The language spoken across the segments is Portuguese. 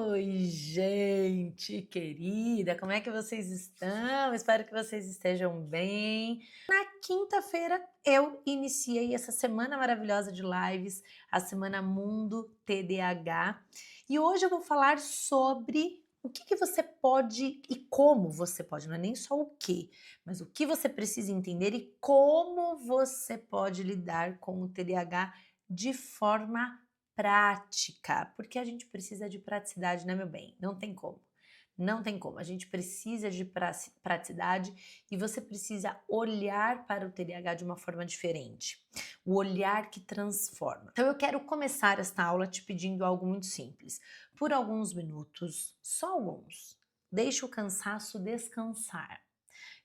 Oi, gente querida, como é que vocês estão? Espero que vocês estejam bem. Na quinta-feira eu iniciei essa semana maravilhosa de lives, a Semana Mundo TDAH, e hoje eu vou falar sobre o que você pode e como você pode, não é nem só o que, mas o que você precisa entender e como você pode lidar com o TDAH de forma prática, porque a gente precisa de praticidade, né, meu bem? Não tem como. Não tem como. A gente precisa de praticidade e você precisa olhar para o TDAH de uma forma diferente. O olhar que transforma. Então eu quero começar esta aula te pedindo algo muito simples. Por alguns minutos, só alguns, deixe o cansaço descansar.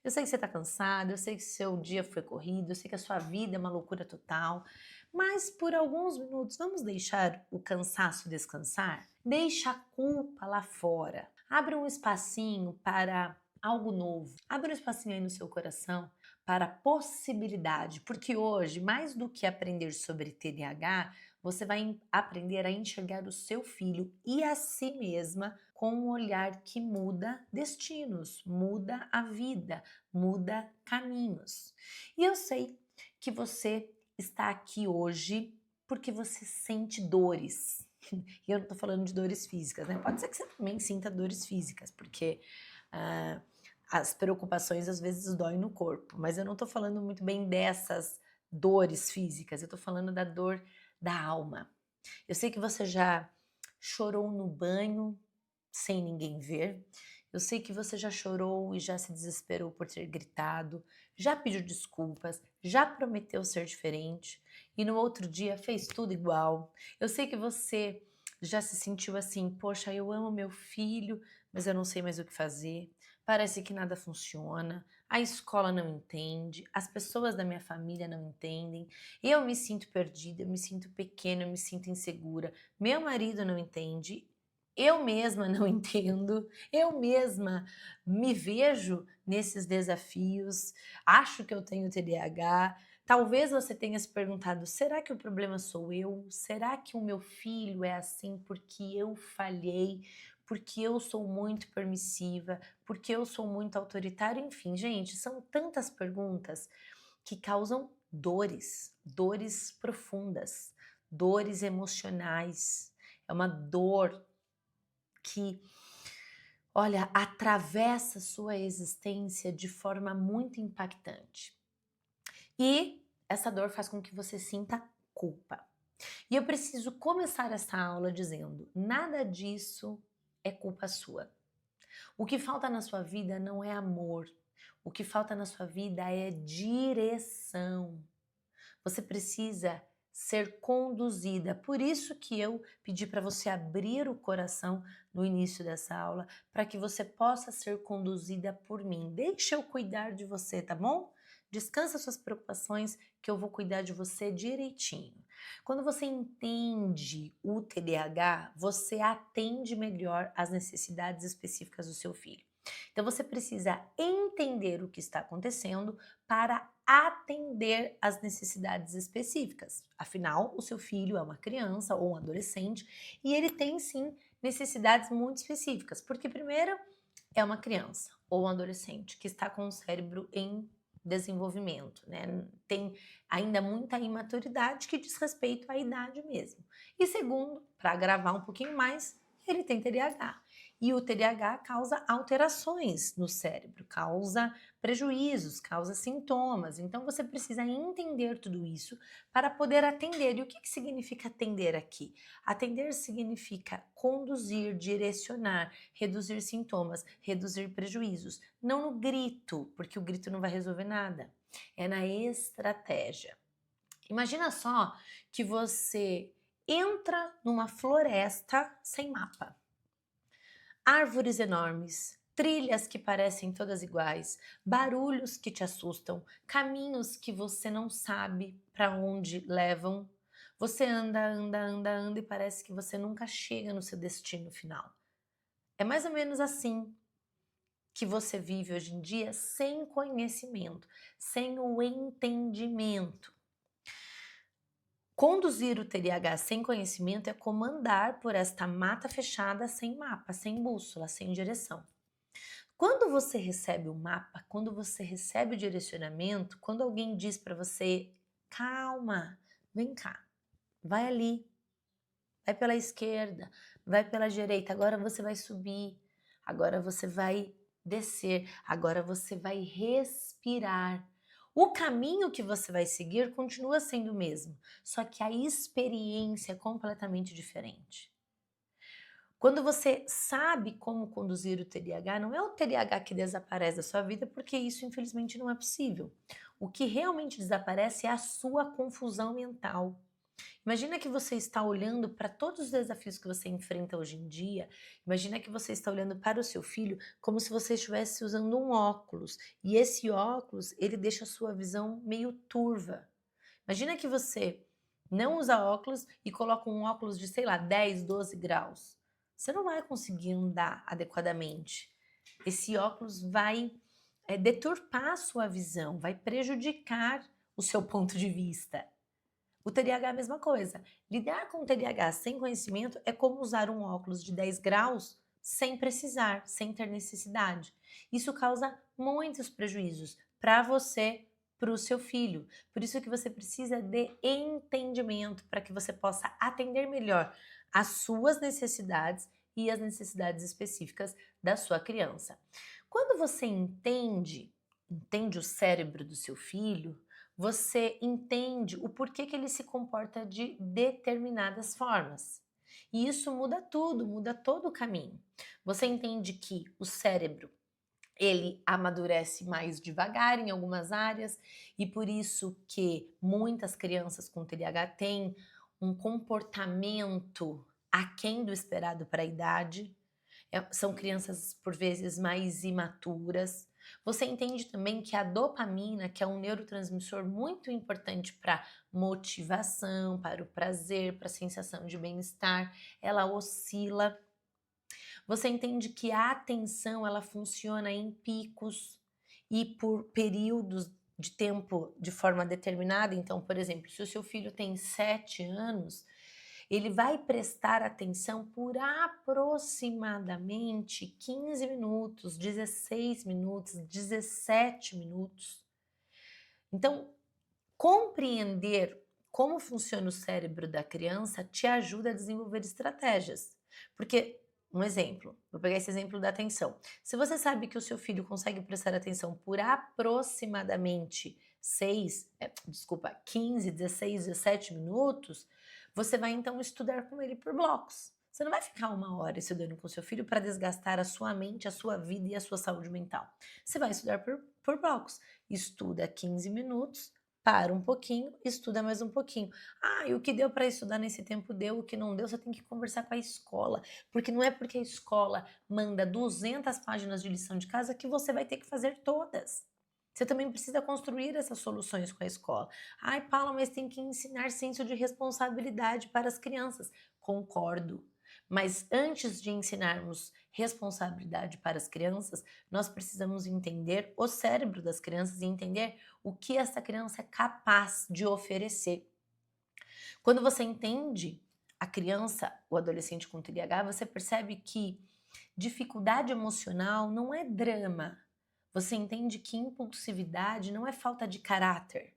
Eu sei que você está cansado, eu sei que seu dia foi corrido, eu sei que a sua vida é uma loucura total, mas por alguns minutos vamos deixar o cansaço descansar? Deixa a culpa lá fora. Abra um espacinho para algo novo. Abra um espacinho aí no seu coração para possibilidade, porque hoje, mais do que aprender sobre TDAH, você vai aprender a enxergar o seu filho e a si mesma com um olhar que muda destinos, muda a vida, muda caminhos. E eu sei que você está aqui hoje porque você sente dores. E eu não estou falando de dores físicas, né? Pode ser que você também sinta dores físicas, porque as preocupações às vezes doem no corpo, mas eu não estou falando muito bem dessas dores físicas, eu estou falando da dor da alma. Eu sei que você já chorou no banho sem ninguém ver. Eu sei que você já chorou e já se desesperou por ter gritado, já pediu desculpas, já prometeu ser diferente e no outro dia fez tudo igual. Eu sei que você já se sentiu assim, poxa, eu amo meu filho, mas eu não sei mais o que fazer. Parece que nada funciona, a escola não entende, as pessoas da minha família não entendem, eu me sinto perdida, eu me sinto pequena, eu me sinto insegura, meu marido não entende, eu mesma não entendo, eu mesma me vejo nesses desafios, acho que eu tenho TDAH. Talvez você tenha se perguntado: será que o problema sou eu? Será que o meu filho é assim porque eu falhei? Porque eu sou muito permissiva? Porque eu sou muito autoritária? Enfim, gente, são tantas perguntas que causam dores, dores profundas, dores emocionais. É uma dor que, olha, atravessa sua existência de forma muito impactante. E essa dor faz com que você sinta culpa. E eu preciso começar essa aula dizendo: nada disso é culpa sua. O que falta na sua vida não é amor. O que falta na sua vida é direção. Você precisa ser conduzida. Por isso que eu pedi para você abrir o coração no início dessa aula, para que você possa ser conduzida por mim. Deixa eu cuidar de você, tá bom? Descansa suas preocupações que eu vou cuidar de você direitinho. Quando você entende o TDAH, você atende melhor às necessidades específicas do seu filho. Então você precisa entender o que está acontecendo para atender às necessidades específicas. Afinal, o seu filho é uma criança ou um adolescente e ele tem sim necessidades muito específicas, porque primeiro é uma criança ou um adolescente que está com o cérebro em desenvolvimento, né? Tem ainda muita imaturidade que diz respeito à idade mesmo. E segundo, para agravar um pouquinho mais, ele tem TDAH. E o TDAH causa alterações no cérebro, causa prejuízos, causa sintomas. Então você precisa entender tudo isso para poder atender. E o que significa atender aqui? Atender significa conduzir, direcionar, reduzir sintomas, reduzir prejuízos. Não no grito, porque o grito não vai resolver nada. É na estratégia. Imagina só que você entra numa floresta sem mapa. Árvores enormes, trilhas que parecem todas iguais, barulhos que te assustam, caminhos que você não sabe para onde levam. Você anda, anda, anda, anda e parece que você nunca chega no seu destino final. É mais ou menos assim que você vive hoje em dia sem conhecimento, sem o entendimento. Conduzir o TDAH sem conhecimento é como andar por esta mata fechada sem mapa, sem bússola, sem direção. Quando você recebe o mapa, quando você recebe o direcionamento, quando alguém diz para você, calma, vem cá, vai ali, vai pela esquerda, vai pela direita, agora você vai subir, agora você vai descer, agora você vai respirar. O caminho que você vai seguir continua sendo o mesmo, só que a experiência é completamente diferente. Quando você sabe como conduzir o TDAH, não é o TDAH que desaparece da sua vida, porque isso infelizmente não é possível. O que realmente desaparece é a sua confusão mental. Imagina que você está olhando para todos os desafios que você enfrenta hoje em dia. Imagina que você está olhando para o seu filho como se você estivesse usando um óculos. E esse óculos, ele deixa a sua visão meio turva. Imagina que você não usa óculos e coloca um óculos de, sei lá, 10, 12 graus. Você não vai conseguir andar adequadamente. Esse óculos vai deturpar a sua visão, vai prejudicar o seu ponto de vista. O TDAH é a mesma coisa. Lidar com o TDAH sem conhecimento é como usar um óculos de 10 graus sem precisar, sem ter necessidade. Isso causa muitos prejuízos para você, para o seu filho. Por isso que você precisa de entendimento para que você possa atender melhor as suas necessidades e as necessidades específicas da sua criança. Quando você entende o cérebro do seu filho, você entende o porquê que ele se comporta de determinadas formas. E isso muda tudo, muda todo o caminho. Você entende que o cérebro, ele amadurece mais devagar em algumas áreas e por isso que muitas crianças com TDAH têm um comportamento aquém do esperado para a idade. São crianças, por vezes, mais imaturas. Você entende também que a dopamina, que é um neurotransmissor muito importante para motivação, para o prazer, para a sensação de bem-estar, ela oscila. Você entende que a atenção, ela funciona em picos e por períodos de tempo de forma determinada. Então, por exemplo, se o seu filho tem 7 anos, ele vai prestar atenção por aproximadamente 15 minutos, 16 minutos, 17 minutos. Então, compreender como funciona o cérebro da criança te ajuda a desenvolver estratégias. Porque, um exemplo, vou pegar esse exemplo da atenção. Se você sabe que o seu filho consegue prestar atenção por aproximadamente 15, 16, 17 minutos, você vai então estudar com ele por blocos. Você não vai ficar 1 hora estudando com seu filho para desgastar a sua mente, a sua vida e a sua saúde mental. Você vai estudar por blocos. Estuda 15 minutos, para um pouquinho, estuda mais um pouquinho. Ah, e o que deu para estudar nesse tempo deu, o que não deu, você tem que conversar com a escola. Porque não é porque a escola manda 200 páginas de lição de casa que você vai ter que fazer todas. Você também precisa construir essas soluções com a escola. Ai, Paula, mas tem que ensinar senso de responsabilidade para as crianças. Concordo. Mas antes de ensinarmos responsabilidade para as crianças, nós precisamos entender o cérebro das crianças e entender o que essa criança é capaz de oferecer. Quando você entende a criança, o adolescente com TDAH, você percebe que dificuldade emocional não é drama. Você entende que impulsividade não é falta de caráter.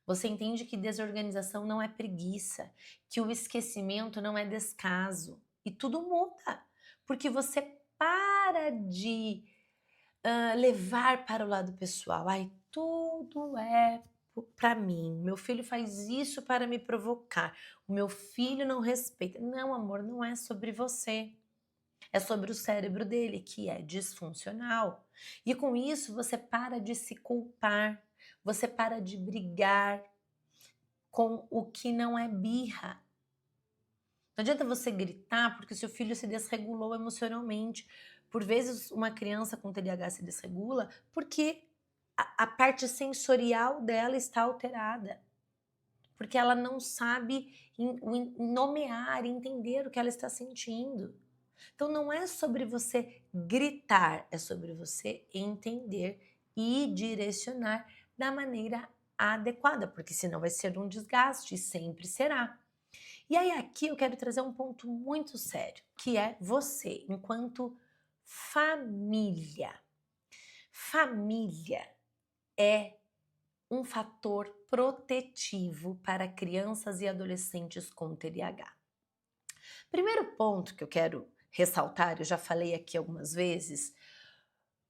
Você entende que desorganização não é preguiça, que o esquecimento não é descaso. E tudo muda, porque você para de levar para o lado pessoal. Ai, tudo é para mim. Meu filho faz isso para me provocar. O meu filho não respeita. Não, amor, não é sobre você. É sobre o cérebro dele, que é disfuncional. E com isso, você para de se culpar. Você para de brigar com o que não é birra. Não adianta você gritar porque o seu filho se desregulou emocionalmente. Por vezes, uma criança com TDAH se desregula porque a parte sensorial dela está alterada. Porque ela não sabe nomear, entender o que ela está sentindo. Então, não é sobre você gritar, é sobre você entender e direcionar da maneira adequada, porque senão vai ser um desgaste e sempre será. E aí aqui eu quero trazer um ponto muito sério, que é você, enquanto família. Família é um fator protetivo para crianças e adolescentes com TDAH. Primeiro ponto que eu quero ressaltar, eu já falei aqui algumas vezes,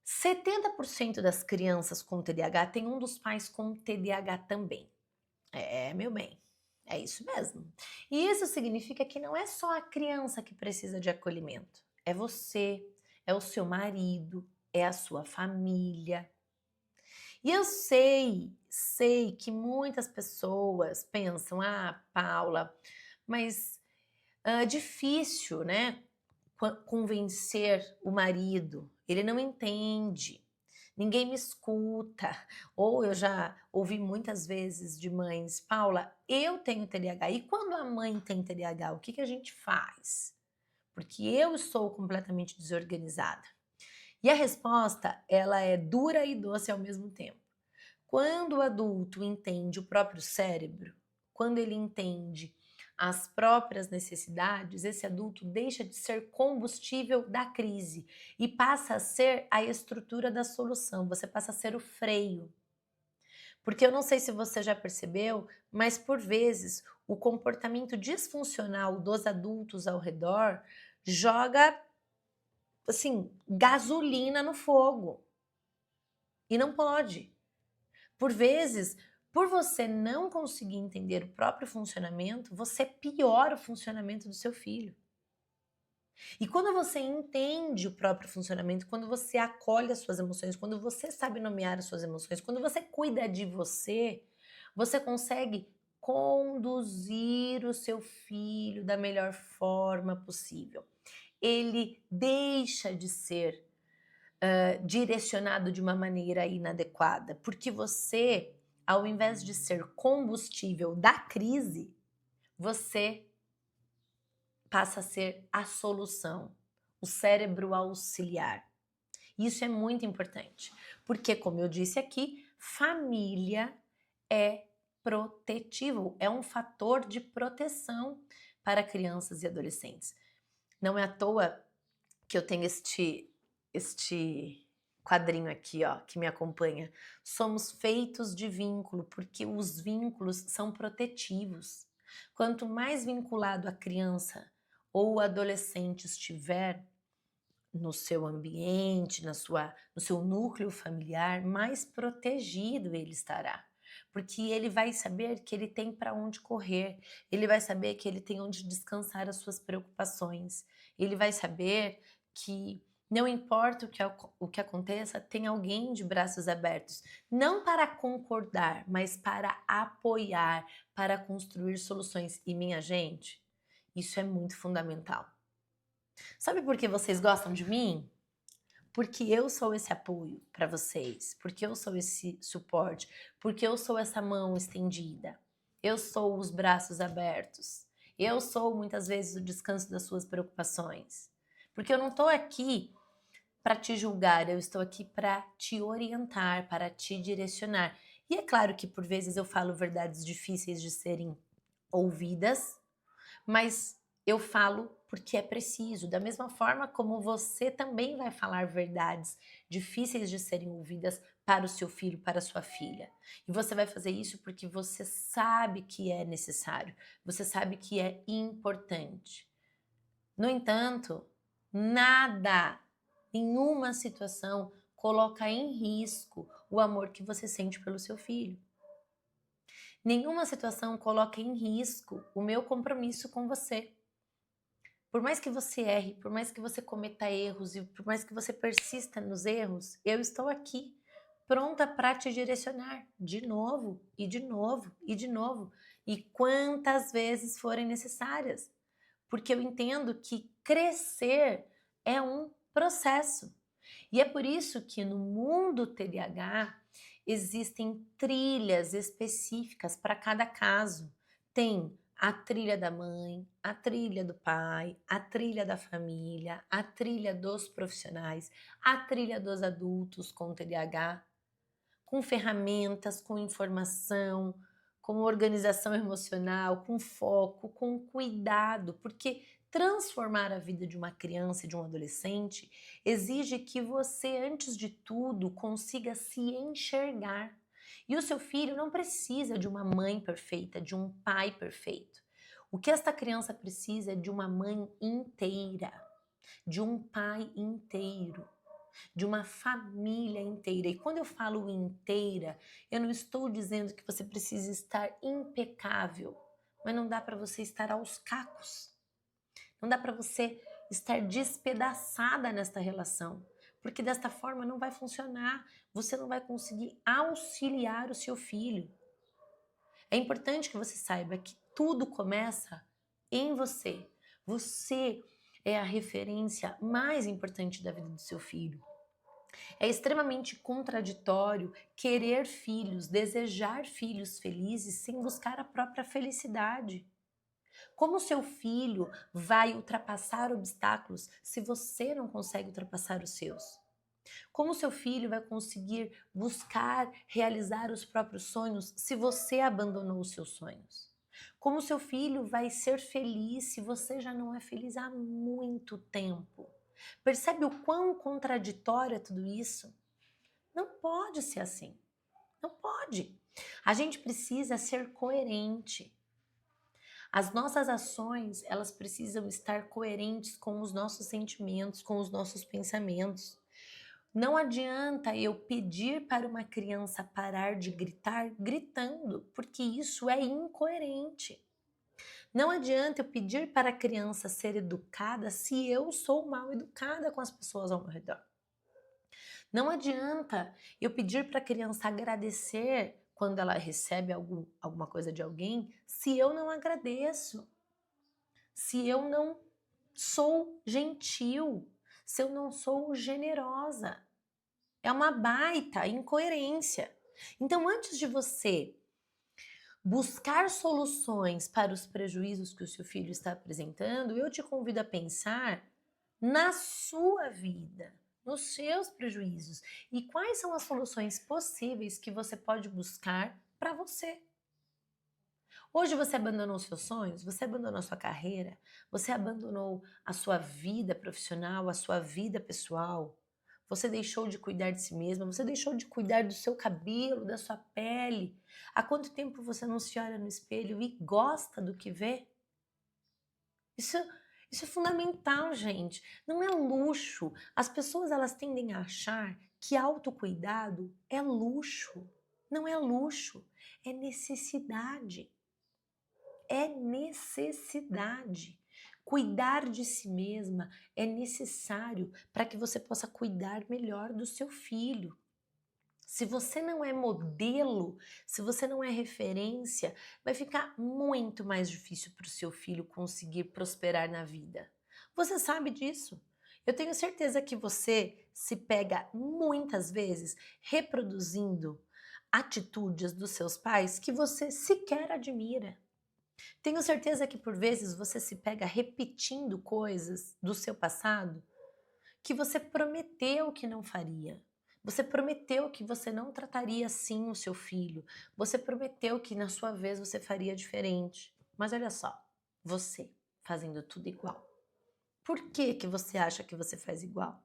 70% das crianças com TDAH tem um dos pais com TDAH também. Meu bem, é isso mesmo. E isso significa que não é só a criança que precisa de acolhimento, é você, é o seu marido, é a sua família. E eu sei que muitas pessoas pensam, Paula, mas difícil, né? Convencer o marido, ele não entende, ninguém me escuta. Ou eu já ouvi muitas vezes de mães, Paula, eu tenho TDAH, e quando a mãe tem TDAH, o que a gente faz? Porque eu sou completamente desorganizada. E a resposta, ela é dura e doce ao mesmo tempo. Quando o adulto entende o próprio cérebro, quando ele entende as próprias necessidades, esse adulto deixa de ser combustível da crise e passa a ser a estrutura da solução, você passa a ser o freio. Porque eu não sei se você já percebeu, mas por vezes o comportamento disfuncional dos adultos ao redor joga, assim, gasolina no fogo. E não pode. Por vezes, por você não conseguir entender o próprio funcionamento, você piora o funcionamento do seu filho. E quando você entende o próprio funcionamento, quando você acolhe as suas emoções, quando você sabe nomear as suas emoções, quando você cuida de você, você consegue conduzir o seu filho da melhor forma possível. Ele deixa de ser direcionado de uma maneira inadequada, porque você, ao invés de ser combustível da crise, você passa a ser a solução, o cérebro auxiliar. Isso é muito importante, porque, como eu disse aqui, família é protetivo, é um fator de proteção para crianças e adolescentes. Não é à toa que eu tenho este quadrinho aqui, ó, que me acompanha. Somos feitos de vínculo, porque os vínculos são protetivos. Quanto mais vinculado a criança ou o adolescente estiver no seu ambiente, no seu núcleo familiar, mais protegido ele estará. Porque ele vai saber que ele tem para onde correr, ele vai saber que ele tem onde descansar as suas preocupações, ele vai saber que não importa o que aconteça, tem alguém de braços abertos, não para concordar, mas para apoiar, para construir soluções. E minha gente, isso é muito fundamental. Sabe por que vocês gostam de mim? Porque eu sou esse apoio para vocês, porque eu sou esse suporte, porque eu sou essa mão estendida, eu sou os braços abertos, eu sou muitas vezes o descanso das suas preocupações. Porque eu não estou aqui para te julgar, eu estou aqui para te orientar, para te direcionar. E é claro que por vezes eu falo verdades difíceis de serem ouvidas, mas eu falo porque é preciso, da mesma forma como você também vai falar verdades difíceis de serem ouvidas para o seu filho, para a sua filha. E você vai fazer isso porque você sabe que é necessário, você sabe que é importante. No entanto, nada, nenhuma situação coloca em risco o amor que você sente pelo seu filho. Nenhuma situação coloca em risco o meu compromisso com você. Por mais que você erre, por mais que você cometa erros e por mais que você persista nos erros, eu estou aqui, pronta para te direcionar de novo e de novo e de novo e quantas vezes forem necessárias, porque eu entendo que crescer é um processo. E é por isso que no mundo TDAH existem trilhas específicas para cada caso. Tem a trilha da mãe, a trilha do pai, a trilha da família, a trilha dos profissionais, a trilha dos adultos com TDAH. com ferramentas, com informação, com organização emocional, com foco, com cuidado, porque transformar a vida de uma criança e de um adolescente exige que você, antes de tudo, consiga se enxergar. E o seu filho não precisa de uma mãe perfeita, de um pai perfeito. O que esta criança precisa é de uma mãe inteira, de um pai inteiro, de uma família inteira. E quando eu falo inteira, eu não estou dizendo que você precisa estar impecável, mas não dá para você estar aos cacos. Não dá para você estar despedaçada nesta relação, porque desta forma não vai funcionar. Você não vai conseguir auxiliar o seu filho. É importante que você saiba que tudo começa em você. Você é a referência mais importante da vida do seu filho. É extremamente contraditório querer filhos, desejar filhos felizes sem buscar a própria felicidade. Como seu filho vai ultrapassar obstáculos se você não consegue ultrapassar os seus? Como seu filho vai conseguir buscar realizar os próprios sonhos se você abandonou os seus sonhos? Como seu filho vai ser feliz se você já não é feliz há muito tempo? Percebe o quão contraditório é tudo isso? Não pode ser assim. Não pode. A gente precisa ser coerente. As nossas ações, elas precisam estar coerentes com os nossos sentimentos, com os nossos pensamentos. Não adianta eu pedir para uma criança parar de gritar gritando, porque isso é incoerente. Não adianta eu pedir para a criança ser educada se eu sou mal educada com as pessoas ao meu redor. Não adianta eu pedir para a criança agradecer quando ela recebe alguma coisa de alguém, se eu não agradeço, se eu não sou gentil, se eu não sou generosa. É uma baita incoerência. Então, antes de você buscar soluções para os prejuízos que o seu filho está apresentando, eu te convido a pensar na sua vida, nos seus prejuízos e quais são as soluções possíveis que você pode buscar para você. Hoje você abandonou os seus sonhos, você abandonou a sua carreira, você abandonou a sua vida profissional, a sua vida pessoal, você deixou de cuidar de si mesma, você deixou de cuidar do seu cabelo, da sua pele. Há quanto tempo você não se olha no espelho e gosta do que vê? Isso é fundamental, gente. Não é luxo. As pessoas elas tendem a achar que autocuidado é luxo. Não é luxo, é necessidade. É necessidade. Cuidar de si mesma é necessário para que você possa cuidar melhor do seu filho. Se você não é modelo, se você não é referência, vai ficar muito mais difícil para o seu filho conseguir prosperar na vida. Você sabe disso? Eu tenho certeza que você se pega muitas vezes reproduzindo atitudes dos seus pais que você sequer admira. Tenho certeza que por vezes você se pega repetindo coisas do seu passado que você prometeu que não faria. Você prometeu que você não trataria assim o seu filho. Você prometeu que na sua vez você faria diferente. Mas olha só, você fazendo tudo igual. Por que que você acha que você faz igual?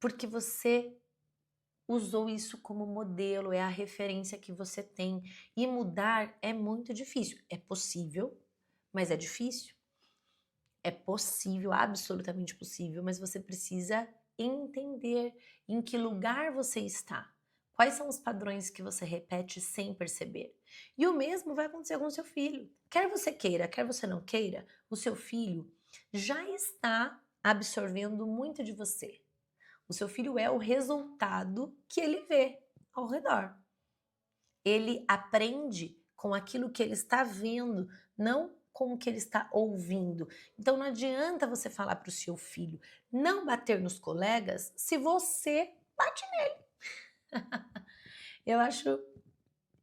Porque você usou isso como modelo, é a referência que você tem. E mudar é muito difícil. É possível, mas é difícil. É possível, absolutamente possível, mas você precisa entender em que lugar você está. Quais são os padrões que você repete sem perceber? E o mesmo vai acontecer com o seu filho. Quer você queira, quer você não queira, o seu filho já está absorvendo muito de você. O seu filho é o resultado que ele vê ao redor. Ele aprende com aquilo que ele está vendo, não com o que ele está ouvindo. Então não adianta você falar para o seu filho não bater nos colegas se você bate nele. Eu acho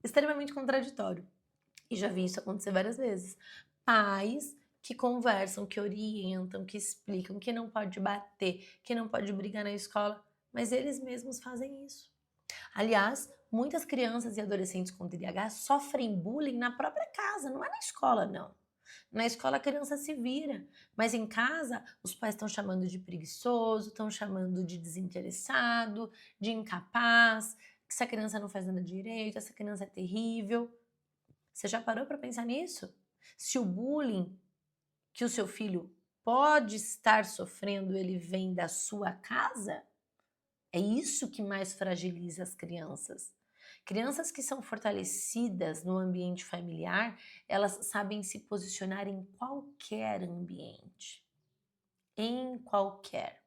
extremamente contraditório. E já vi isso acontecer várias vezes. Pais que conversam, que orientam, que explicam que não pode bater, que não pode brigar na escola, mas eles mesmos fazem isso. Aliás, muitas crianças e adolescentes com TDAH sofrem bullying na própria casa, não é na escola, não. Na escola a criança se vira, mas em casa os pais estão chamando de preguiçoso, estão chamando de desinteressado, de incapaz, que essa criança não faz nada direito, essa criança é terrível. Você já parou para pensar nisso? Se o bullying que o seu filho pode estar sofrendo, ele vem da sua casa, é isso que mais fragiliza as crianças. Crianças que são fortalecidas no ambiente familiar, elas sabem se posicionar em qualquer ambiente. Em qualquer.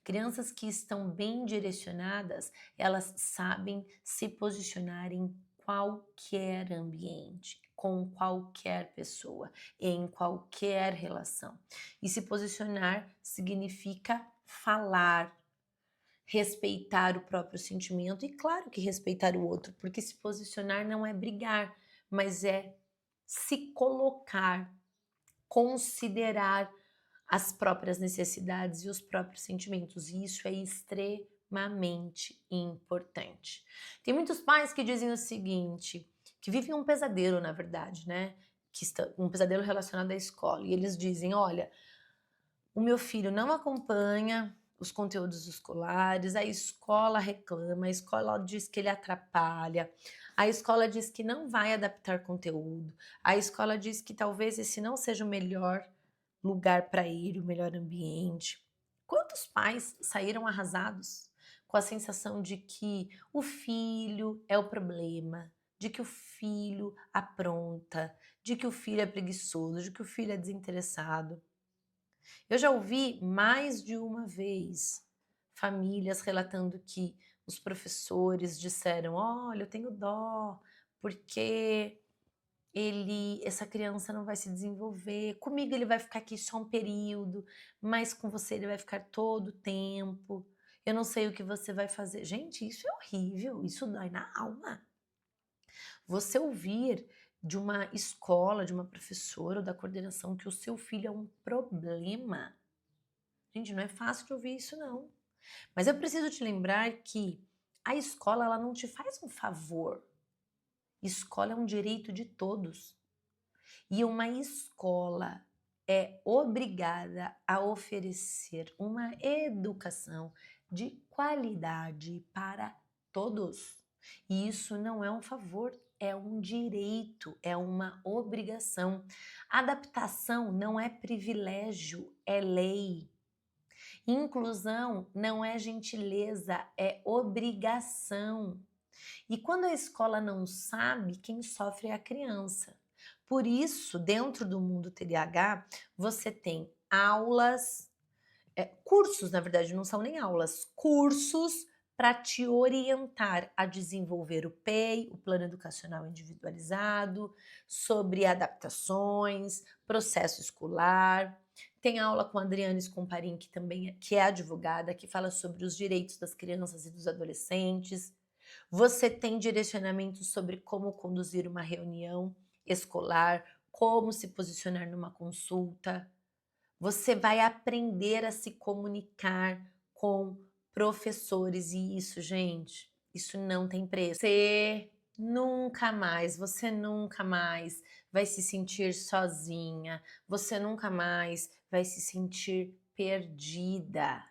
Crianças que estão bem direcionadas, elas sabem se posicionar em qualquer ambiente, com qualquer pessoa, em qualquer relação. E se posicionar significa falar, respeitar o próprio sentimento e, claro, que respeitar o outro, porque se posicionar não é brigar, mas é se colocar, considerar as próprias necessidades e os próprios sentimentos, e isso é extremamente importante. Tem muitos pais que dizem o seguinte, que vivem um pesadelo, na verdade, né? Um pesadelo relacionado à escola, e eles dizem, olha, o meu filho não acompanha os conteúdos escolares, a escola reclama, a escola diz que ele atrapalha, a escola diz que não vai adaptar conteúdo, a escola diz que talvez esse não seja o melhor lugar para ele, o melhor ambiente. Quantos pais saíram arrasados com a sensação de que o filho é o problema, de que o filho apronta, de que o filho é preguiçoso, de que o filho é desinteressado? Eu já ouvi mais de uma vez famílias relatando que os professores disseram: olha, eu tenho dó, porque essa criança não vai se desenvolver. Comigo ele vai ficar aqui só um período, mas com você ele vai ficar todo o tempo. Eu não sei o que você vai fazer. Gente, isso é horrível, isso dói na alma. Você ouvir de uma escola, de uma professora ou da coordenação que o seu filho é um problema. Gente, não é fácil de ouvir isso, não. Mas eu preciso te lembrar que a escola ela não te faz um favor. Escola é um direito de todos. E uma escola é obrigada a oferecer uma educação de qualidade para todos. E isso não é um favor, é um direito, é uma obrigação. Adaptação não é privilégio, é lei. Inclusão não é gentileza, é obrigação. E quando a escola não sabe, quem sofre é a criança. Por isso, dentro do mundo TDAH, você tem aulas, cursos, na verdade, não são nem aulas, cursos para te orientar a desenvolver o PEI, o Plano Educacional Individualizado, sobre adaptações, processo escolar. Tem aula com a Adriane Scomparin, que também que é advogada, que fala sobre os direitos das crianças e dos adolescentes. Você tem direcionamento sobre como conduzir uma reunião escolar, como se posicionar numa consulta. Você vai aprender a se comunicar com professores e isso, gente, isso não tem preço. Você nunca mais vai se sentir sozinha, você nunca mais vai se sentir perdida.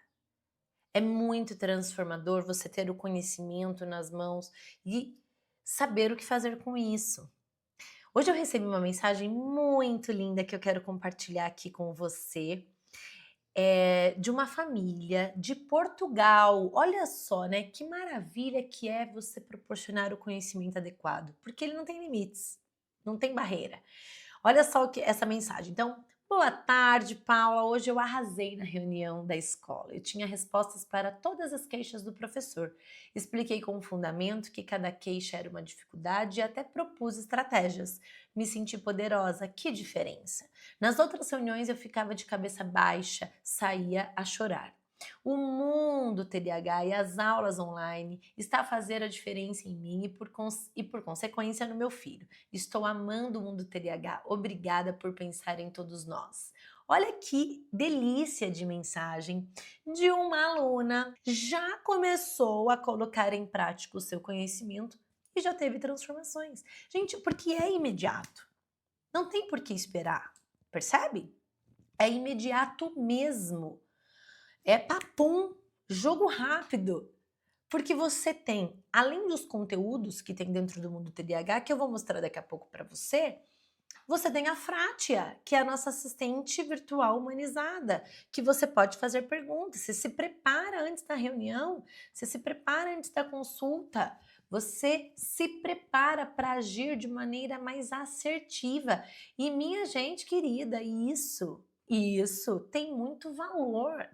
É muito transformador você ter o conhecimento nas mãos e saber o que fazer com isso. Hoje eu recebi uma mensagem muito linda que eu quero compartilhar aqui com você, de uma família de Portugal. Olha só, né, que maravilha que é você proporcionar o conhecimento adequado, porque ele não tem limites, não tem barreira. Olha só essa mensagem. Então, boa tarde, Paula. Hoje eu arrasei na reunião da escola. Eu tinha respostas para todas as queixas do professor. Expliquei com fundamento que cada queixa era uma dificuldade e até propus estratégias. Me senti poderosa. Que diferença! Nas outras reuniões eu ficava de cabeça baixa, saía a chorar. O mundo TDAH e as aulas online está a fazer a diferença em mim e por consequência no meu filho. Estou amando o mundo TDAH. Obrigada por pensar em todos nós. Olha que delícia de mensagem de uma aluna. Já começou a colocar em prática o seu conhecimento e já teve transformações. Gente, porque é imediato. Não tem por que esperar, percebe? É imediato mesmo. É papum, jogo rápido. Porque você tem, além dos conteúdos que tem dentro do mundo TDAH, que eu vou mostrar daqui a pouco para você tem a Frátia, que é a nossa assistente virtual humanizada, que você pode fazer perguntas. Você se prepara antes da reunião, você se prepara antes da consulta, você se prepara para agir de maneira mais assertiva. E minha gente querida, isso tem muito valor.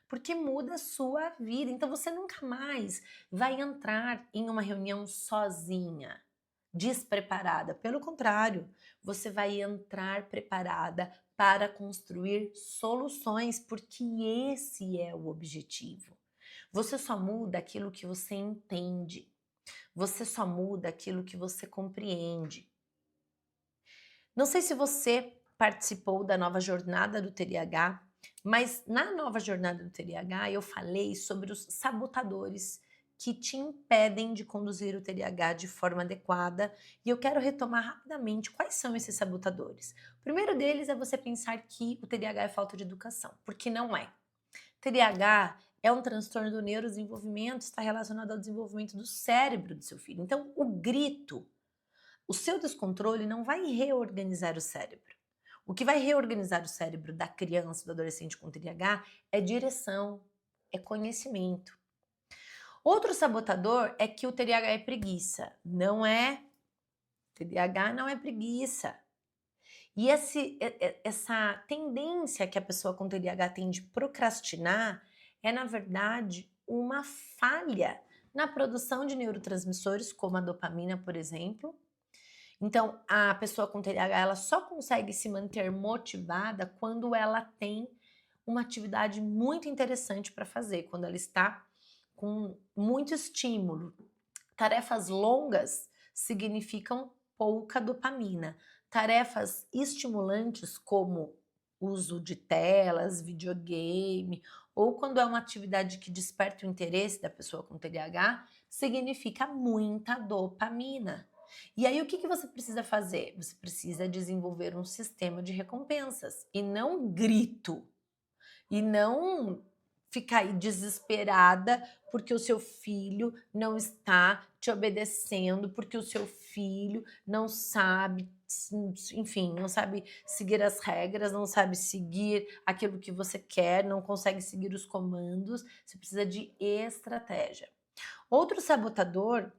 Porque muda a sua vida. Então você nunca mais vai entrar em uma reunião sozinha, despreparada. Pelo contrário, você vai entrar preparada para construir soluções, porque esse é o objetivo. Você só muda aquilo que você entende. Você só muda aquilo que você compreende. Não sei se você participou da nova jornada do TDAH, mas na nova jornada do TDAH eu falei sobre os sabotadores que te impedem de conduzir o TDAH de forma adequada, e eu quero retomar rapidamente quais são esses sabotadores. O primeiro deles é você pensar que o TDAH é falta de educação, porque não é. TDAH é um transtorno do neurodesenvolvimento, está relacionado ao desenvolvimento do cérebro do seu filho. Então, o grito, o seu descontrole não vai reorganizar o cérebro. O que vai reorganizar o cérebro da criança, do adolescente com TDAH é direção, é conhecimento. Outro sabotador é que o TDAH é preguiça. Não é. TDAH não é preguiça. E essa tendência que a pessoa com TDAH tem de procrastinar é, na verdade, uma falha na produção de neurotransmissores, como a dopamina, por exemplo. Então, a pessoa com TDAH ela só consegue se manter motivada quando ela tem uma atividade muito interessante para fazer, quando ela está com muito estímulo. Tarefas longas significam pouca dopamina. Tarefas estimulantes, como uso de telas, videogame, ou quando é uma atividade que desperta o interesse da pessoa com TDAH, significa muita dopamina. E aí, o que você precisa fazer? Você precisa desenvolver um sistema de recompensas e não grito. E não ficar aí desesperada porque o seu filho não está te obedecendo, porque o seu filho não sabe, enfim, não sabe seguir as regras, não sabe seguir aquilo que você quer, não consegue seguir os comandos. Você precisa de estratégia. Outro sabotador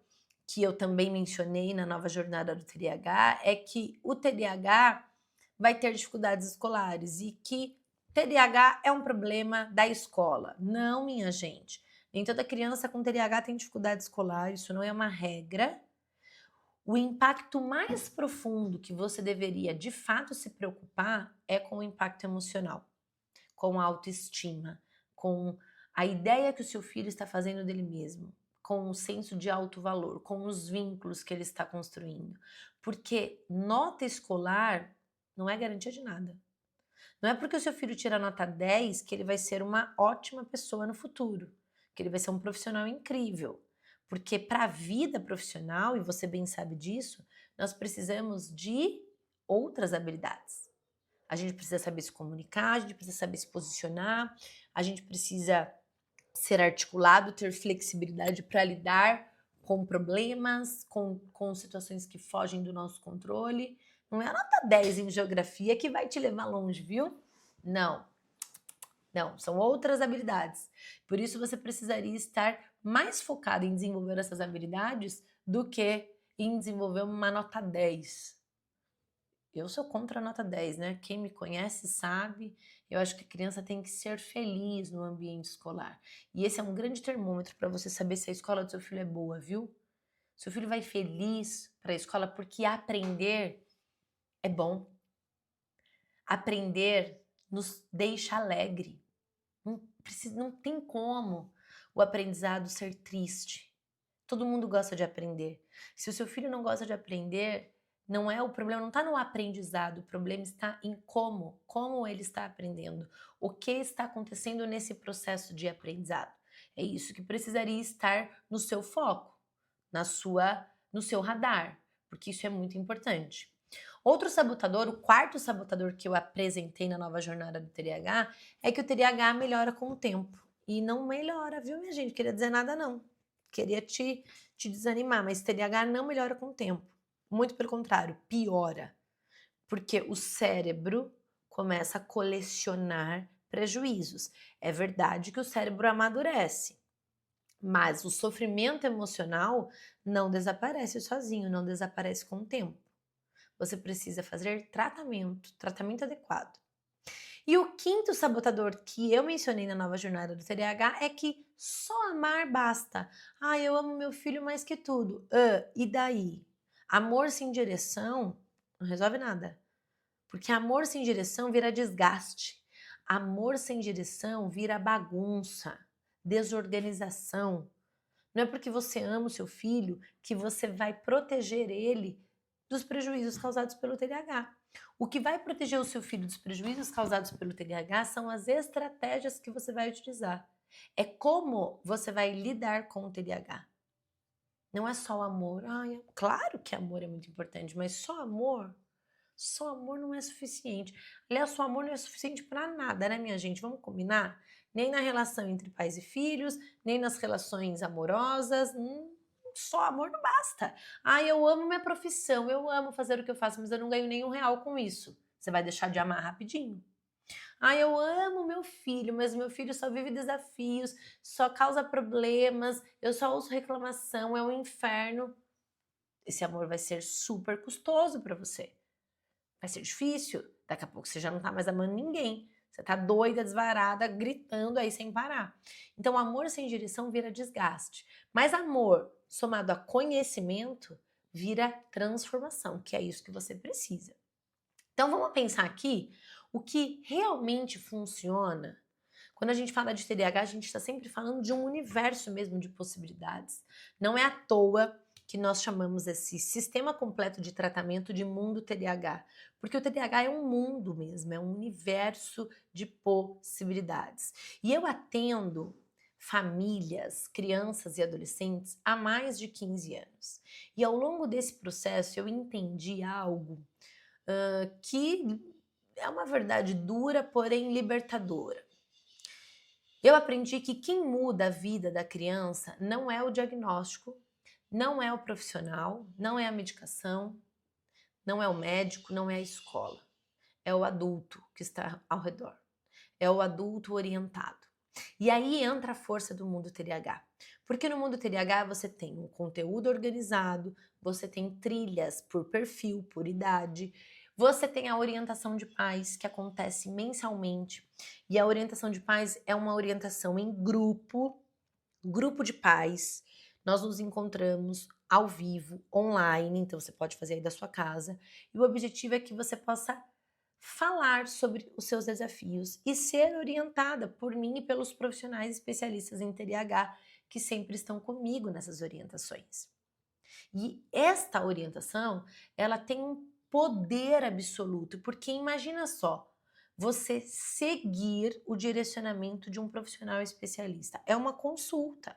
que eu também mencionei na nova jornada do TDAH é que o TDAH vai ter dificuldades escolares e que TDAH é um problema da escola. Não, minha gente. Nem toda criança com TDAH tem dificuldade escolar, isso não é uma regra. O impacto mais profundo que você deveria de fato se preocupar é com o impacto emocional, com a autoestima, com a ideia que o seu filho está fazendo dele mesmo, com o senso de autovalor, com os vínculos que ele está construindo. Porque nota escolar não é garantia de nada. Não é porque o seu filho tira nota 10 que ele vai ser uma ótima pessoa no futuro, que ele vai ser um profissional incrível. Porque para a vida profissional, e você bem sabe disso, nós precisamos de outras habilidades. A gente precisa saber se comunicar, a gente precisa saber se posicionar, a gente precisa ser articulado, ter flexibilidade para lidar com problemas, com situações que fogem do nosso controle. Não é a nota 10 em geografia que vai te levar longe, viu? Não. Não, são outras habilidades. Por isso você precisaria estar mais focado em desenvolver essas habilidades do que em desenvolver uma nota 10. Eu sou contra a nota 10, né? Quem me conhece sabe. Eu acho que a criança tem que ser feliz no ambiente escolar. E esse é um grande termômetro para você saber se a escola do seu filho é boa, viu? Seu filho vai feliz para a escola porque aprender é bom. Aprender nos deixa alegre. Não tem como o aprendizado ser triste. Todo mundo gosta de aprender. Se o seu filho não gosta de aprender, Não é o problema, não está no aprendizado, o problema está em como ele está aprendendo, o que está acontecendo nesse processo de aprendizado. É isso que precisaria estar no seu foco, no seu radar, porque isso é muito importante. Outro sabotador, o quarto sabotador que eu apresentei na nova jornada do TDAH, é que o TDAH melhora com o tempo. E não melhora, viu, minha gente? Queria dizer nada, não. Queria te desanimar, mas TDAH não melhora com o tempo. Muito pelo contrário, piora. Porque o cérebro começa a colecionar prejuízos. É verdade que o cérebro amadurece, mas o sofrimento emocional não desaparece sozinho, não desaparece com o tempo. Você precisa fazer tratamento adequado. E o quinto sabotador que eu mencionei na nova jornada do TDAH é que só amar basta. Ah, eu amo meu filho mais que tudo. E daí? Amor sem direção não resolve nada. Porque amor sem direção vira desgaste. Amor sem direção vira bagunça, desorganização. Não é porque você ama o seu filho que você vai proteger ele dos prejuízos causados pelo TDAH. O que vai proteger o seu filho dos prejuízos causados pelo TDAH são as estratégias que você vai utilizar. É como você vai lidar com o TDAH. Não é só o amor. Claro que amor é muito importante, mas só amor não é suficiente. Aliás, só amor não é suficiente para nada, né, minha gente? Vamos combinar? Nem na relação entre pais e filhos, nem nas relações amorosas. Só amor não basta. Eu amo minha profissão, eu amo fazer o que eu faço, mas eu não ganho nenhum real com isso. Você vai deixar de amar rapidinho. Eu amo meu filho, mas meu filho só vive desafios, só causa problemas, eu só ouço reclamação, é um inferno. Esse amor vai ser super custoso para você. Vai ser difícil. Daqui a pouco você já não tá mais amando ninguém. Você tá doida, desvarada, gritando aí sem parar. Então, amor sem direção vira desgaste. Mas amor somado a conhecimento vira transformação, que é isso que você precisa. Então, vamos pensar aqui o que realmente funciona. Quando a gente fala de TDAH, a gente está sempre falando de um universo mesmo de possibilidades. Não é à toa que nós chamamos esse sistema completo de tratamento de mundo TDAH, porque o TDAH é um mundo mesmo, é um universo de possibilidades. E eu atendo famílias, crianças e adolescentes há mais de 15 anos. E ao longo desse processo eu entendi algo que é uma verdade dura, porém libertadora. Eu aprendi que quem muda a vida da criança não é o diagnóstico, não é o profissional, não é a medicação, não é o médico, não é a escola. É o adulto que está ao redor. É o adulto orientado. E aí entra a força do mundo TDAH. Porque no mundo TDAH você tem um conteúdo organizado, você tem trilhas por perfil, por idade, você tem a orientação de pais que acontece mensalmente. E a orientação de pais é uma orientação em grupo de pais. Nós nos encontramos ao vivo, online, então você pode fazer aí da sua casa. E o objetivo é que você possa falar sobre os seus desafios e ser orientada por mim e pelos profissionais especialistas em TDAH que sempre estão comigo nessas orientações. E esta orientação, ela tem um poder absoluto, porque imagina só, você seguir o direcionamento de um profissional especialista. É uma consulta.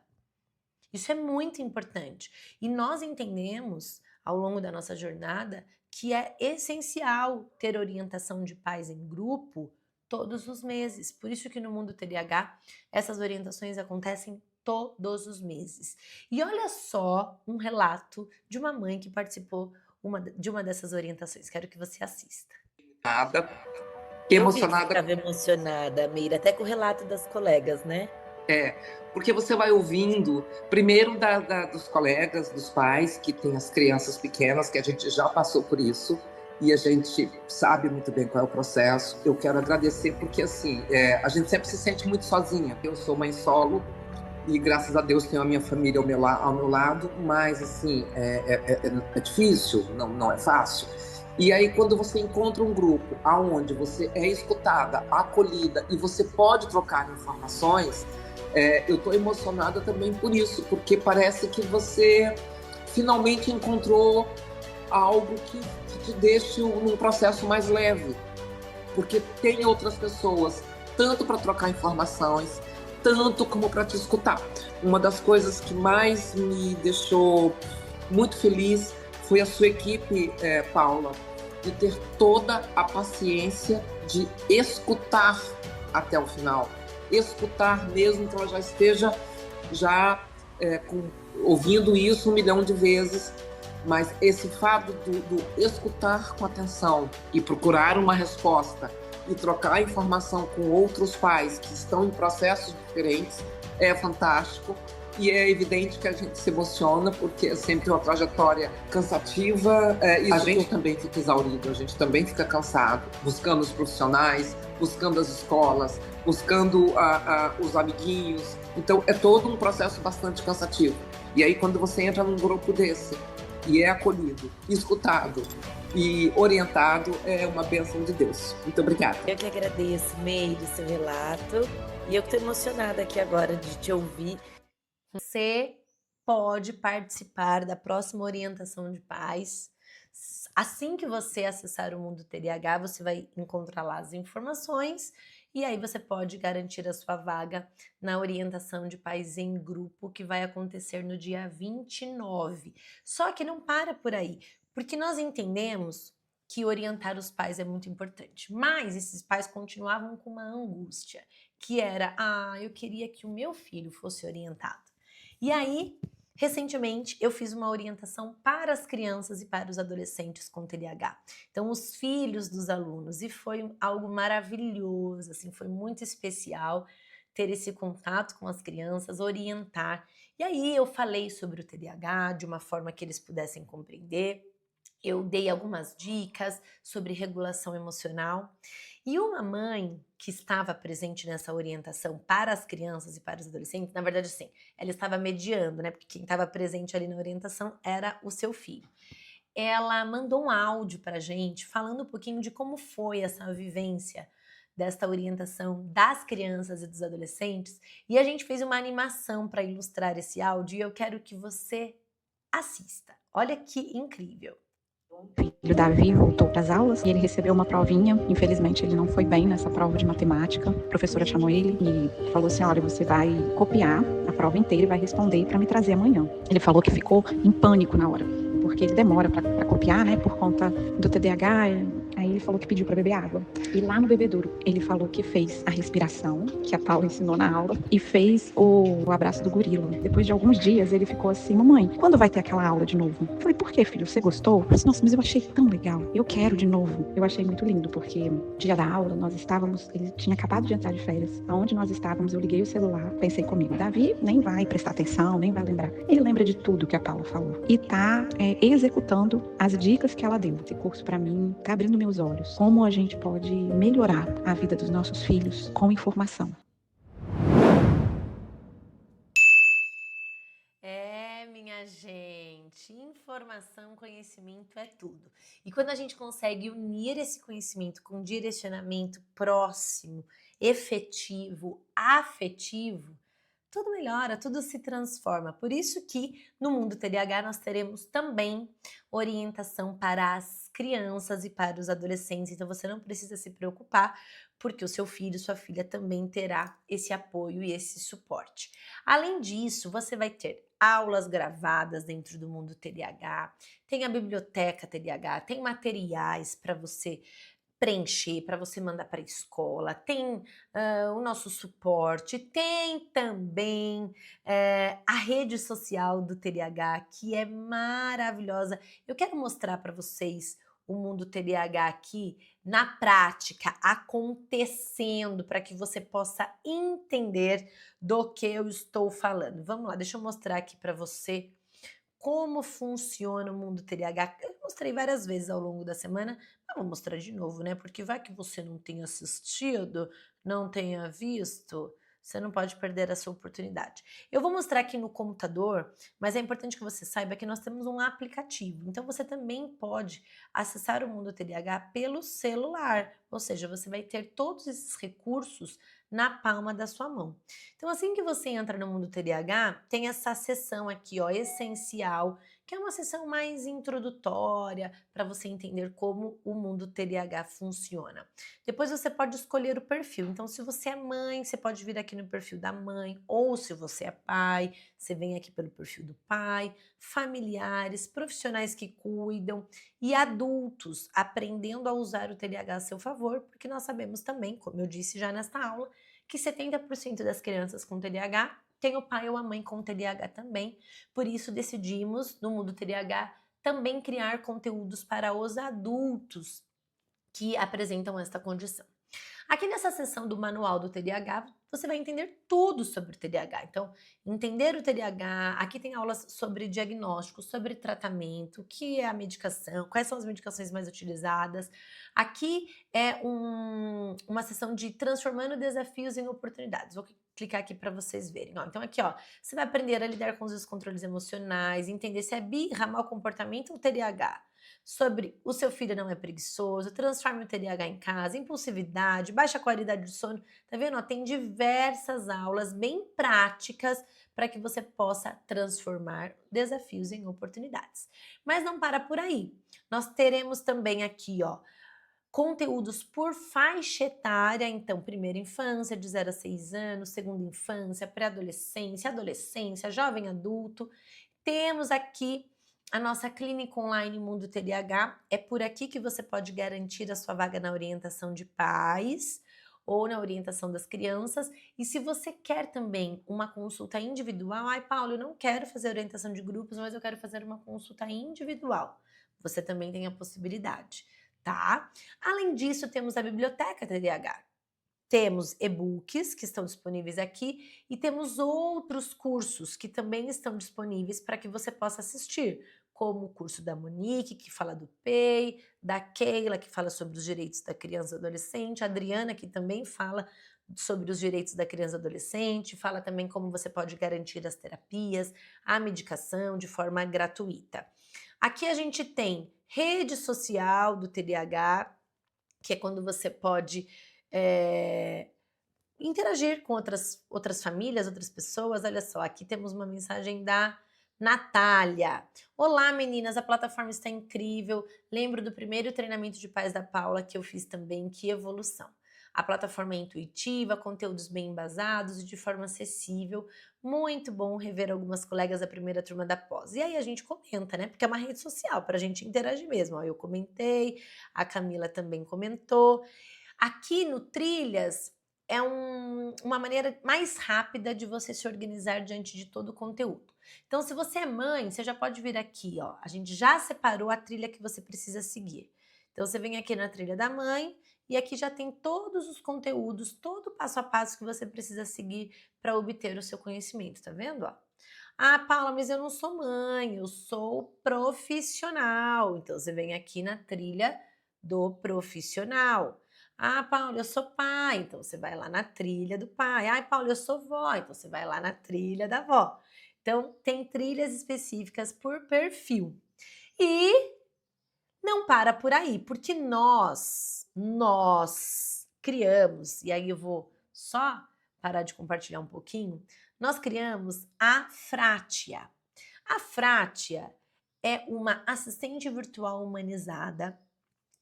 Isso é muito importante. E nós entendemos, ao longo da nossa jornada, que é essencial ter orientação de pais em grupo todos os meses. Por isso que no mundo TDAH, essas orientações acontecem todos os meses. E olha só um relato de uma mãe que participou de uma dessas orientações. Quero que você assista. Nada. Eu vi que você estava emocionada, Mira, até com o relato das colegas, né? Porque você vai ouvindo, primeiro dos colegas, dos pais, que tem as crianças pequenas, que a gente já passou por isso, e a gente sabe muito bem qual é o processo. Eu quero agradecer porque, assim, a gente sempre se sente muito sozinha. Eu sou mãe solo, e graças a Deus tenho a minha família ao meu lado, mas, assim, é difícil, não é fácil. E aí, quando você encontra um grupo onde você é escutada, acolhida, e você pode trocar informações, eu estou emocionada também por isso, porque parece que você finalmente encontrou algo que te deixe num processo mais leve, porque tem outras pessoas, tanto para trocar informações, tanto como para te escutar. Uma das coisas que mais me deixou muito feliz foi a sua equipe, Paula, de ter toda a paciência de escutar até o final. Escutar mesmo que ela já esteja ouvindo isso 1 milhão de vezes, mas esse fato do escutar com atenção e procurar uma resposta e trocar informação com outros pais que estão em processos diferentes é fantástico. E é evidente que a gente se emociona, porque é sempre uma trajetória cansativa. A gente também fica exaurido, a gente também fica cansado, buscando os profissionais, buscando as escolas, buscando os amiguinhos. Então, é todo um processo bastante cansativo. E aí, quando você entra num grupo desse e é acolhido, escutado e orientado, é uma bênção de Deus. Muito obrigada. Eu que agradeço, Meire, seu relato. E eu que estou emocionada aqui agora de te ouvir. Você pode participar da próxima orientação de pais. Assim que você acessar o Mundo TDAH, você vai encontrar lá as informações e aí você pode garantir a sua vaga na orientação de pais em grupo, que vai acontecer no dia 29. Só que não para por aí, porque nós entendemos que orientar os pais é muito importante, mas esses pais continuavam com uma angústia, que era, eu queria que o meu filho fosse orientado. E aí, recentemente, eu fiz uma orientação para as crianças e para os adolescentes com TDAH. Então, os filhos dos alunos. E foi algo maravilhoso, assim, foi muito especial ter esse contato com as crianças, orientar. E aí, eu falei sobre o TDAH de uma forma que eles pudessem compreender. Eu dei algumas dicas sobre regulação emocional. E uma mãe que estava presente nessa orientação para as crianças e para os adolescentes, na verdade, sim, ela estava mediando, né? Porque quem estava presente ali na orientação era o seu filho. Ela mandou um áudio para a gente falando um pouquinho de como foi essa vivência desta orientação das crianças e dos adolescentes. E a gente fez uma animação para ilustrar esse áudio e eu quero que você assista. Olha que incrível. O filho Davi voltou para as aulas e ele recebeu uma provinha. Infelizmente, ele não foi bem nessa prova de matemática. A professora chamou ele e falou assim: olha, você vai copiar a prova inteira e vai responder para me trazer amanhã. Ele falou que ficou em pânico na hora, porque ele demora para copiar, né, por conta do TDAH. Aí ele falou que pediu para beber água. E lá no bebedouro, ele falou que fez a respiração, que a Paula ensinou na aula, e fez o abraço do gorila. Depois de alguns dias, ele ficou assim: mamãe, quando vai ter aquela aula de novo? Eu falei: por quê, filho? Você gostou? Eu falei: nossa, mas eu achei tão legal. Eu quero de novo. Eu achei muito lindo, porque dia da aula, nós estávamos, ele tinha acabado de entrar de férias. Aonde nós estávamos, eu liguei o celular, pensei comigo: Davi nem vai prestar atenção, nem vai lembrar. Ele lembra de tudo que a Paula falou. E tá executando as dicas que ela deu. Esse curso, para mim, tá abrindo meus olhos. Como a gente pode melhorar a vida dos nossos filhos com informação. Minha gente, informação, conhecimento é tudo. E quando a gente consegue unir esse conhecimento com direcionamento próximo, efetivo, afetivo, tudo melhora, tudo se transforma. Por isso que no Mundo TDAH nós teremos também orientação para as crianças e para os adolescentes. Então você não precisa se preocupar, porque o seu filho, sua filha também terá esse apoio e esse suporte. Além disso, você vai ter aulas gravadas dentro do Mundo TDAH, tem a biblioteca TDAH, tem materiais para você preencher, para você mandar para a escola, tem o nosso suporte, tem também a rede social do TDAH, que é maravilhosa. Eu quero mostrar para vocês o Mundo TDAH aqui na prática, acontecendo, para que você possa entender do que eu estou falando. Vamos lá, deixa eu mostrar aqui para você como funciona o Mundo TDAH. Eu mostrei várias vezes ao longo da semana, mas vou mostrar de novo, né? Porque vai que você não tenha assistido, não tenha visto, você não pode perder essa oportunidade. Eu vou mostrar aqui no computador, mas é importante que você saiba que nós temos um aplicativo. Então você também pode acessar o Mundo TDAH pelo celular, ou seja, você vai ter todos esses recursos na palma da sua mão. Então assim que você entra no Mundo TDAH, tem essa seção aqui, ó, essencial, que é uma sessão mais introdutória para você entender como o mundo TDAH funciona. Depois você pode escolher o perfil. Então, se você é mãe, você pode vir aqui no perfil da mãe, ou se você é pai, você vem aqui pelo perfil do pai, familiares, profissionais que cuidam e adultos aprendendo a usar o TDAH a seu favor, porque nós sabemos também, como eu disse já nesta aula, que 70% das crianças com TDAH tem o pai ou a mãe com TDAH também. Por isso decidimos, no Mundo TDAH, também criar conteúdos para os adultos que apresentam esta condição. Aqui nessa seção do manual do TDAH, você vai entender tudo sobre o TDAH. Então, entender o TDAH, aqui tem aulas sobre diagnóstico, sobre tratamento, o que é a medicação, quais são as medicações mais utilizadas. Aqui é uma seção de transformando desafios em oportunidades. Vou clicar aqui para vocês verem. Ó, então aqui, ó, você vai aprender a lidar com os descontroles emocionais, entender se é birra, mau comportamento ou TDAH. Sobre o seu filho não é preguiçoso, transforme o TDAH em casa, impulsividade, baixa qualidade de sono. Tá vendo? Ó, tem diversas aulas bem práticas para que você possa transformar desafios em oportunidades. Mas não para por aí. Nós teremos também aqui, ó, conteúdos por faixa etária, então primeira infância, de 0 a 6 anos, segunda infância, pré-adolescência, adolescência, jovem adulto. Temos aqui a nossa clínica online Mundo TDAH. É por aqui que você pode garantir a sua vaga na orientação de pais ou na orientação das crianças. E se você quer também uma consulta individual, ai Paulo, eu não quero fazer orientação de grupos, mas eu quero fazer uma consulta individual. Você também tem a possibilidade, tá? Além disso, temos a biblioteca TDAH. Temos e-books que estão disponíveis aqui e temos outros cursos que também estão disponíveis para que você possa assistir, como o curso da Monique, que fala do PEI, da Keila, que fala sobre os direitos da criança e adolescente, a Adriana, que também fala sobre os direitos da criança e adolescente, fala também como você pode garantir as terapias, a medicação de forma gratuita. Aqui a gente tem rede social do TDAH, que é quando você pode interagir com outras famílias, outras pessoas. Olha só, aqui temos uma mensagem da Natália. Olá meninas, a plataforma está incrível. Lembro do primeiro treinamento de pais da Paula que eu fiz também, que evolução. A plataforma é intuitiva, conteúdos bem embasados e de forma acessível. Muito bom rever algumas colegas da primeira turma da pós. E aí a gente comenta, né? Porque é uma rede social para a gente interagir mesmo. Ó, eu comentei, a Camila também comentou. Aqui no Trilhas é uma maneira mais rápida de você se organizar diante de todo o conteúdo. Então, se você é mãe, você já pode vir aqui, ó. A gente já separou a trilha que você precisa seguir. Então, você vem aqui na trilha da mãe e aqui já tem todos os conteúdos, todo o passo a passo que você precisa seguir para obter o seu conhecimento, tá vendo? Ó? Ah, Paula, mas eu não sou mãe, eu sou profissional. Então, você vem aqui na trilha do profissional. Ah, Paulo, eu sou pai, então você vai lá na trilha do pai. Ah, Paulo, eu sou vó, então você vai lá na trilha da vó. Então, tem trilhas específicas por perfil. E não para por aí, porque nós criamos, e aí eu vou só parar de compartilhar um pouquinho, nós criamos a Frátia. A Frátia é uma assistente virtual humanizada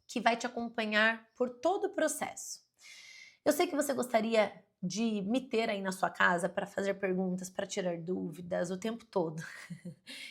que vai te acompanhar por todo o processo. Eu sei que você gostaria de me ter aí na sua casa para fazer perguntas, para tirar dúvidas o tempo todo.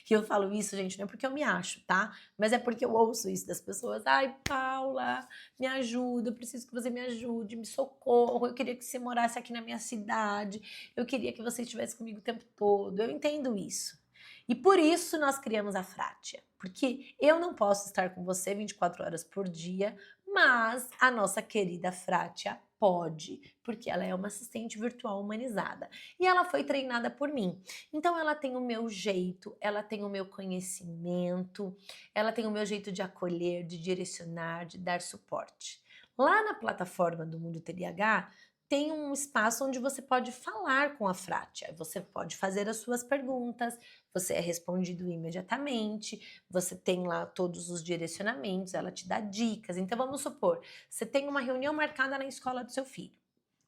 E eu falo isso, gente, não é porque eu me acho, tá? Mas é porque eu ouço isso das pessoas. Ai, Paula, me ajuda, eu preciso que você me ajude, me socorro, eu queria que você morasse aqui na minha cidade, eu queria que você estivesse comigo o tempo todo. Eu entendo isso. E por isso nós criamos a Frátia, porque eu não posso estar com você 24 horas por dia, mas a nossa querida Frátia pode, porque ela é uma assistente virtual humanizada e ela foi treinada por mim. Então ela tem o meu jeito, ela tem o meu conhecimento, ela tem o meu jeito de acolher, de direcionar, de dar suporte. Lá na plataforma do Mundo TDAH, tem um espaço onde você pode falar com a Frátia, você pode fazer as suas perguntas, você é respondido imediatamente, você tem lá todos os direcionamentos, ela te dá dicas. Então vamos supor, você tem uma reunião marcada na escola do seu filho.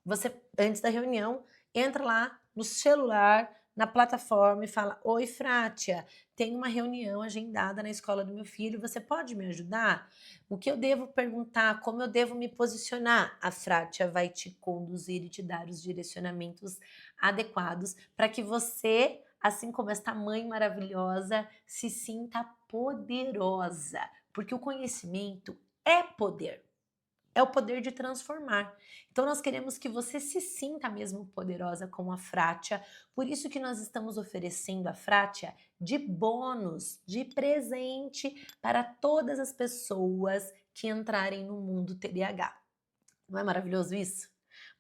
Você, antes da reunião, entra lá no celular na plataforma e fala: oi, Frátia, tem uma reunião agendada na escola do meu filho, você pode me ajudar? O que eu devo perguntar? Como eu devo me posicionar? A Frátia vai te conduzir e te dar os direcionamentos adequados para que você, assim como esta mãe maravilhosa, se sinta poderosa, porque o conhecimento é poder. É o poder de transformar. Então nós queremos que você se sinta mesmo poderosa como a Frátia. Por isso que nós estamos oferecendo a Frátia de bônus, de presente para todas as pessoas que entrarem no mundo TDAH. Não é maravilhoso isso?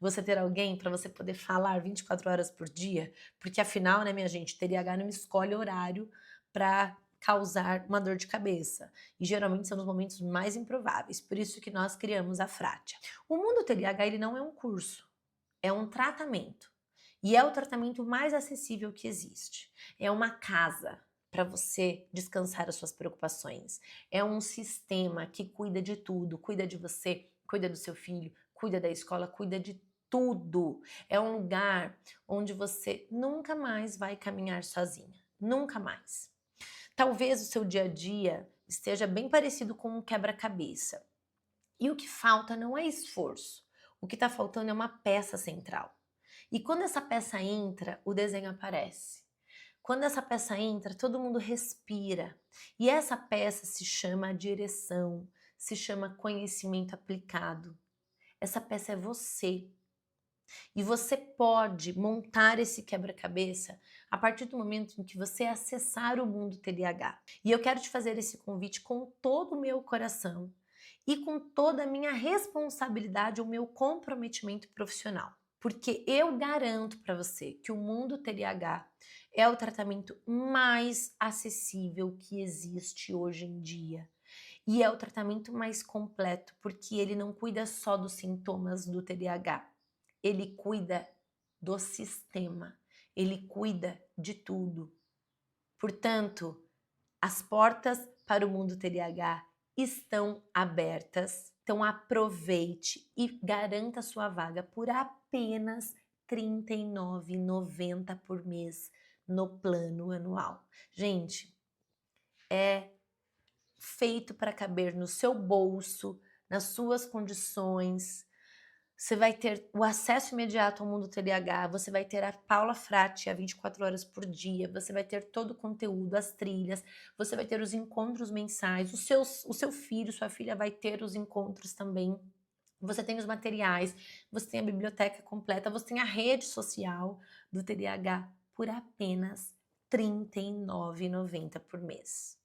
Você ter alguém para você poder falar 24 horas por dia? Porque afinal, né, minha gente, TDAH não escolhe horário para causar uma dor de cabeça. E geralmente são os momentos mais improváveis. Por isso que nós criamos a Frátia. O mundo TDAH, ele não é um curso, é um tratamento. E é o tratamento mais acessível que existe. É uma casa para você descansar as suas preocupações. É um sistema que cuida de tudo, cuida de você, cuida do seu filho, cuida da escola, cuida de tudo. É um lugar onde você nunca mais vai caminhar sozinha. Nunca mais. Talvez o seu dia a dia esteja bem parecido com um quebra-cabeça. E o que falta não é esforço. O que está faltando é uma peça central. E quando essa peça entra, o desenho aparece. Quando essa peça entra, todo mundo respira. E essa peça se chama direção, se chama conhecimento aplicado. Essa peça é você. E você pode montar esse quebra-cabeça a partir do momento em que você acessar o mundo TDAH. E eu quero te fazer esse convite com todo o meu coração e com toda a minha responsabilidade, o meu comprometimento profissional. Porque eu garanto para você que o mundo TDAH é o tratamento mais acessível que existe hoje em dia. E é o tratamento mais completo, porque ele não cuida só dos sintomas do TDAH. Ele cuida do sistema, ele cuida de tudo. Portanto, as portas para o mundo TDAH estão abertas. Então aproveite e garanta sua vaga por apenas R$ 39,90 por mês no plano anual. Gente, é feito para caber no seu bolso, nas suas condições. Você vai ter o acesso imediato ao mundo TDAH, você vai ter a Paula Frátia 24 horas por dia, você vai ter todo o conteúdo, as trilhas, você vai ter os encontros mensais, o seu filho, sua filha vai ter os encontros também. Você tem os materiais, você tem a biblioteca completa, você tem a rede social do TDAH por apenas R$ 39,90 por mês.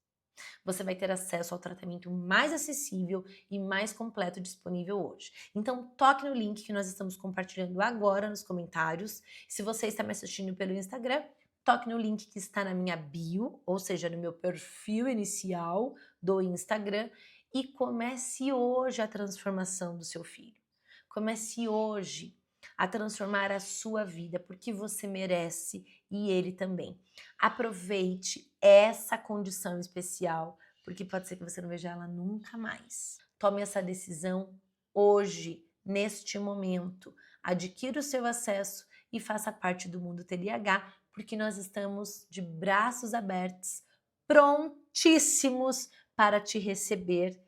Você vai ter acesso ao tratamento mais acessível e mais completo disponível hoje. Então, toque no link que nós estamos compartilhando agora nos comentários. Se você está me assistindo pelo Instagram, toque no link que está na minha bio, ou seja, no meu perfil inicial do Instagram, e comece hoje a transformação do seu filho. Comece hoje a transformar a sua vida, porque você merece e ele também. Aproveite essa condição especial, porque pode ser que você não veja ela nunca mais. Tome essa decisão hoje, neste momento. Adquira o seu acesso e faça parte do mundo TDAH, porque nós estamos de braços abertos, prontíssimos para te receber,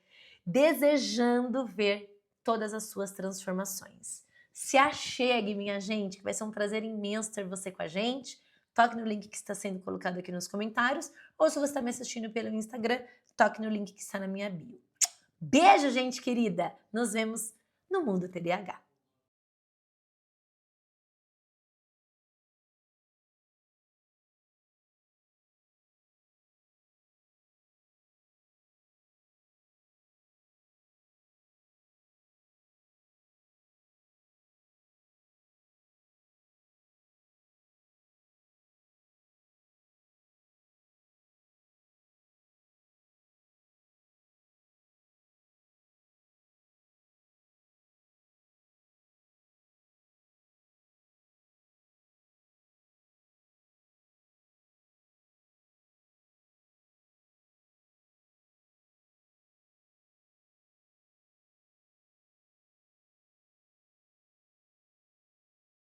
desejando ver todas as suas transformações. Se achegue, minha gente, que vai ser um prazer imenso ter você com a gente. Toque no link que está sendo colocado aqui nos comentários. Ou se você está me assistindo pelo Instagram, toque no link que está na minha bio. Beijo, gente querida! Nos vemos no Mundo TDAH.